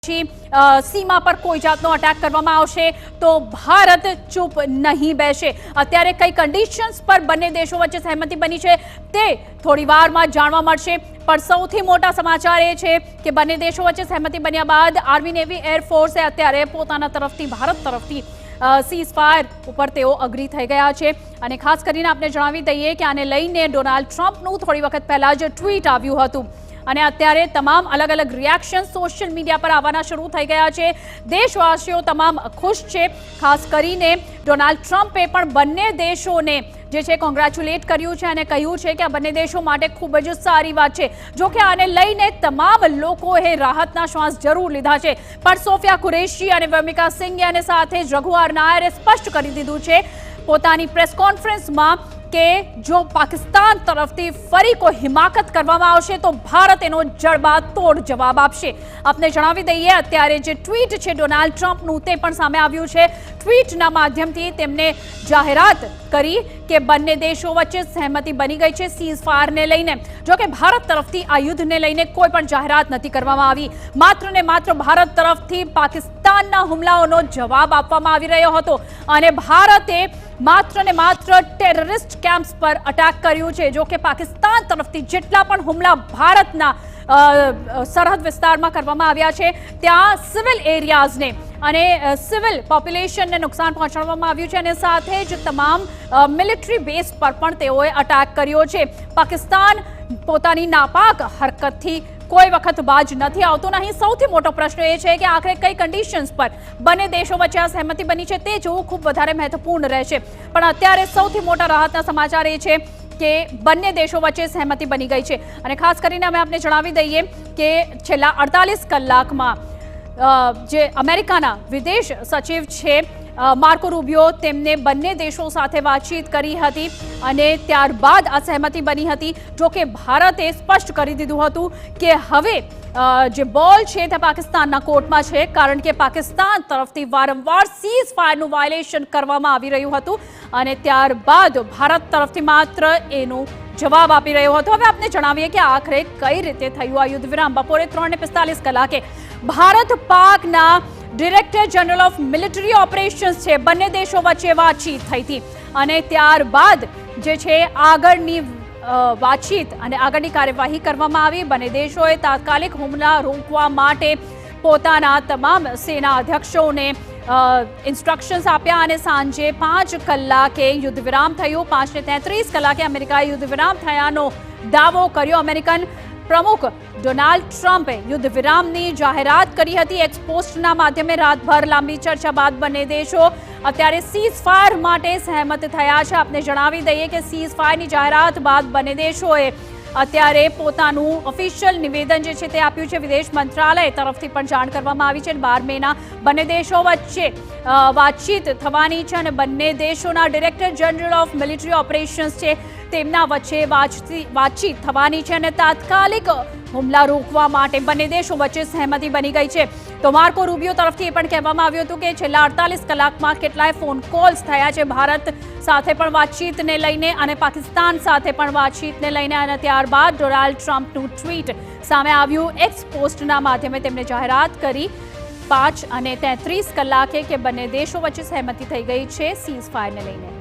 सीमा पर कोई जातनो अटैक करवामां आवशे तो भारत चूप नहीं बेसे। अत्यारे कई कंडीशन्स पर बने देशों वच्चे सहमति बनी छे ते थोड़ी वारमां जाणवा मळशे। पण सौथी मोटा समाचार ए छे के बने देशों वच्चे सहमति बन्या बाद आर्मी नेवी एरफोर्से अत्यारे पोताना तरफथी भारत तरफथी सीज फायर पर तेओ अग्री थई गया छे। अने खास करीने आपने जणावी दઈએ के आने लईने डोनाल्ड ट्रम्पनुं थोड़ी वखत पहेला ज ट्वीट आव्युं हतुं અને અત્યારે તમામ અલગ અલગ રિએક્શન સોશિયલ મીડિયા પર આવવાના શરૂ થઈ ગયા છે। દેશવાસીઓ તમામ ખુશ છે। ખાસ કરીને ડોનાલ્ડ ટ્રમ્પે પણ બંને દેશોને જે છે કોંગ્રેચ્યુલેટ કર્યું છે અને કહ્યું છે કે આ બંને દેશો માટે ખૂબ જ સારી વાત છે। જો કે આને લઈને તમામ લોકોએ રાહતના શ્વાસ જરૂર લીધા છે, પણ સોફિયા કુરેશી અને વર્મિકા સિંઘે અને સાથે જ રઘુવાર નાયરે સ્પષ્ટ કરી દીધું છે પોતાની પ્રેસ કોન્ફરન્સમાં કે જો પાકિસ્તાન તરફથી ફરી કોઈ હિમાકત કરવામાં આવશે તો ભારત એનો જડબાતોડ જવાબ આપશે। આપને જણાવી દઈએ અત્યારે જે ટ્વીટ છે ડોનાલ્ડ ટ્રમ્પનું તે પણ સામે આવ્યું છે। ટ્વીટના માધ્યમથી તેમણે જાહેરાત કરી કે બંને દેશો વચ્ચે સહમતિ બની ગઈ છે સીઝ ફાયરને લઈને। જો કે ભારત તરફથી આ યુદ્ધને લઈને કોઈ પણ જાહેરાત નથી કરવામાં આવી, માત્ર ને માત્ર ભારત તરફથી પાકિસ્તાનના હુમલાઓનો જવાબ આપવામાં આવી રહ્યો હતો અને ભારતે માત્ર ને માત્ર ટેરરિસ્ટ કેમ્પ્સ પર અટેક કર્યું છે। જો કે પાકિસ્તાન તરફથી જેટલા પણ હુમલા ભારતના સરહદ વિસ્તારમાં કરવામાં આવ્યા છે ત્યાં સિવિલ એરિયાઝને અને સિવિલ પોપ્યુલેશનને નુકસાન પહોંચાડવામાં આવ્યું છે અને સાથે જ તમામ મિલિટરી બેઝ પર પણ તેઓએ અટેક કર્યો છે। પાકિસ્તાન પોતાની નાપાક હરકતથી કોઈ વખત બાજ નથી આવતો નહીં। સૌથી મોટો પ્રશ્ન એ છે કે આખરે કઈ કન્ડિશન્સ પર બંને દેશો વચ્ચે આ સહમતિ બની છે તે જોવું ખૂબ વધારે મહત્વપૂર્ણ રહેશે। પણ અત્યારે સૌથી મોટા રાહતના સમાચાર એ છે કે બંને દેશો વચ્ચે સહમતિ બની ગઈ છે અને ખાસ કરીને અમે આપને જણાવી દઈએ કે છેલ્લા 48 કલાકમાં જે અમેરિકાના વિદેશ સચિવ છે માર્કો રૂબિયો તેમને બંને દેશો સાથે વાતચીત કરી હતી અને ત્યારબાદ આ સહમતિ બની હતી। જો કે ભારતે સ્પષ્ટ કરી દીધું હતું કે હવે જે બોલ છે તે પાકિસ્તાનના કોર્ટમાં છે, કારણ કે પાકિસ્તાન તરફથી વારંવાર સીઝ ફાયરનું વાયોલેશન કરવામાં આવી રહ્યું હતું અને ત્યારબાદ ભારત તરફથી માત્ર એનું જવાબ આપી રહ્યો હતો। હવે આપને જણાવીએ કે આખરે કઈ રીતે થયું આ યુદ્ધ વિરામ। બપોરે 3:45 કલાકે ભારત પાકના director general of military operations છે બંને દેશો વચ્ચે વાતચીત થઈ હતી અને ત્યારબાદ જે છે આગળની વાતચીત અને આગળની કાર્યવાહી કરવામાં આવી। બંને દેશોએ તાત્કાલિક હુમલા રોકવા માટે પોતાના તમામ સેના અધ્યક્ષોને ઇન્સ્ટ્રક્શન્સ આપ્યા અને સાંજે 5 કલાકે યુદ્ધ વિરામ થયું। 5:33 કલાકે અમેરિકાએ યુદ્ધ વિરામ થયાનો દાવો કર્યો। અમેરિકન પ્રમુખ ડોનાલ્ડ ટ્રમ્પે યુદ્ધ વિરામની જાહેરાત કરી હતી એક્સ પોસ્ટના માધ્યમે। રાતભર લાંબી ચર્ચા બાદ બંને દેશો અત્યારે સીઝ ફાયર માટે સહમત થયા છે। આપને જણાવી દઈએ કે સીઝ ફાયરની જાહેરાત બાદ બંને દેશોએ અત્યારે પોતાનું ઓફિશિયલ નિવેદન જે છે તે આપ્યું છે। વિદેશ મંત્રાલય તરફથી પણ જાણ કરવામાં આવી છે। 12 મેના બંને દેશો વચ્ચે વાતચીત થવાની છે અને બંને દેશોના director general of military operations છે તેમના વચ્ચે વાતચીત થવાની છે અને તાત્કાલિક હુમલા રોકવા માટે બંને દેશો વચ્ચે સહમતિ બની ગઈ છે। તો માર્કો રૂબિયો તરફથી એ પણ કહેવામાં આવ્યું હતું કે છેલ્લા 48 કલાકમાં કેટલાય ફોન કોલ્સ થયા છે ભારત સાથે પણ વાતચીતને લઈને અને પાકિસ્તાન સાથે પણ વાતચીતને લઈને અને ત્યારબાદ ડોનાલ્ડ ટ્રમ્પનું ટ્વીટ સામે આવ્યું। એક્સ પોસ્ટના માધ્યમે તેમણે જાહેરાત કરી 5:33 કલાકે કે બંને દેશો વચ્ચે સહમતિ થઈ ગઈ છે સીઝ ફાયરને લઈને।